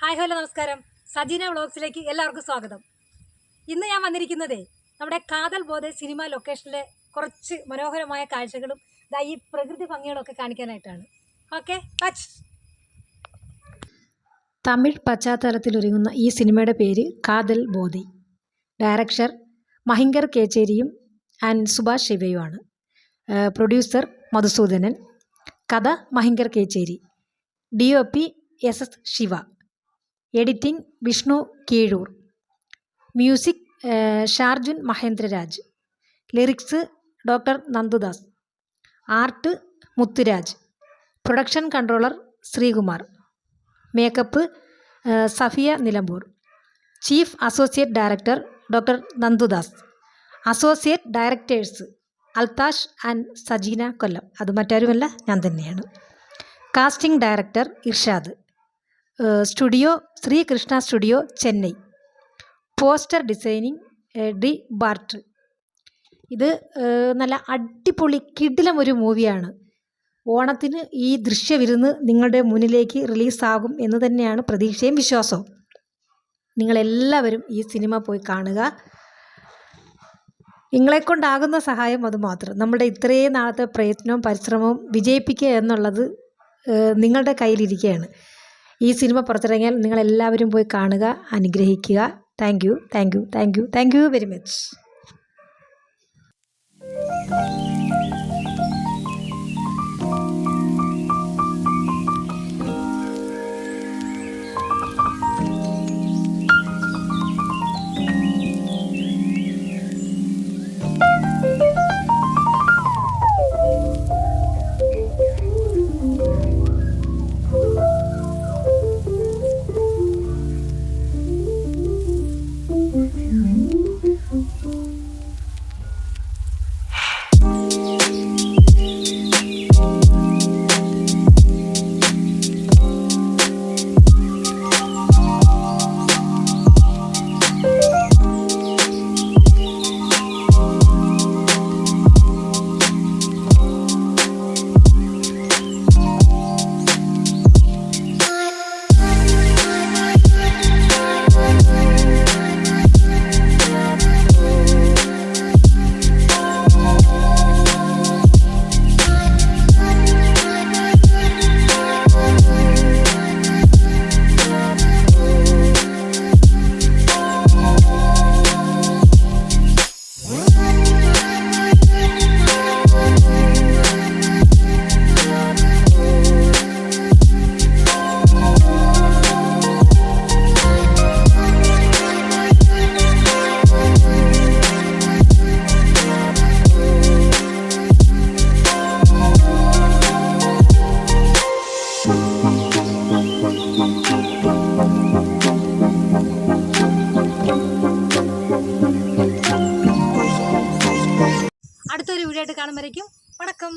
Hi hello നമസ്കാരം. സജീന വ്ളോഗ്സിലേക്ക് എല്ലാവർക്കും സ്വാഗതം. ഇന്ന് ഞാൻ വന്നിരിക്കുന്നതേ നമ്മുടെ കാതൽ ബോധ സിനിമ ലൊക്കേഷനിലെ കുറച്ച് മനോഹരമായ കാഴ്ചകളും ഈ പ്രകൃതി ഭംഗികളൊക്കെ കാണിക്കാനായിട്ടാണ്. ഓക്കെ, തമിഴ് പശ്ചാത്തലത്തിലൊരുങ്ങുന്ന ഈ സിനിമയുടെ പേര് കാതൽ ബോധൈ. ഡയറക്ടർ മഹിങ്കർ കേച്ചേരിയും ആൻഡ് സുഭാഷ് ശിവയുമാണ്. പ്രൊഡ്യൂസർ മധുസൂദനൻ. കഥ Mahinkar Kecheri. DOP SS Siva. Editing Vishnu Keezhoor. Music Sharjun Mahendraraj. Lyrics doctor Nandudas. Art Muthuraj. Production controller Sreekumar. Makeup Safiya Nilambur. Chief associate director doctor Nandudas. Associate directors Althash and Sajeena Kollam. അത് മറ്റാരുമല്ല, ഞാൻ തന്നെയാണ്. Casting director Irshad. Studio Sreekrishna studio Chennai. Poster designing D Bart. ഇത് നല്ല അടിപൊളി കിടിലം ഒരു മൂവിയാണ്. ഓണത്തിന് ഈ ദൃശ്യവിരുന്ന് നിങ്ങളുടെ മുന്നിലേക്ക് റിലീസാകും എന്ന് തന്നെയാണ് പ്രതീക്ഷയും വിശ്വാസവും. നിങ്ങളെല്ലാവരും ഈ സിനിമ പോയി കാണുക. നിങ്ങളെക്കൊണ്ടാകുന്ന സഹായം അതുമാത്രം. നമ്മുടെ ഇത്രയും നാളത്തെ പ്രയത്നവും പരിശ്രമവും വിജയിപ്പിക്കുക എന്നുള്ളത് നിങ്ങളുടെ കയ്യിലിരിക്കുകയാണ്. ഈ സിനിമ പുറത്തിറങ്ങിയാൽ നിങ്ങളെല്ലാവരും പോയി കാണുക, അനുഗ്രഹിക്കുക. Thank you very much. അടുത്തൊരു വീഡിയോ ആയിട്ട് കാണുമ്പോഴേക്കും വണക്കം.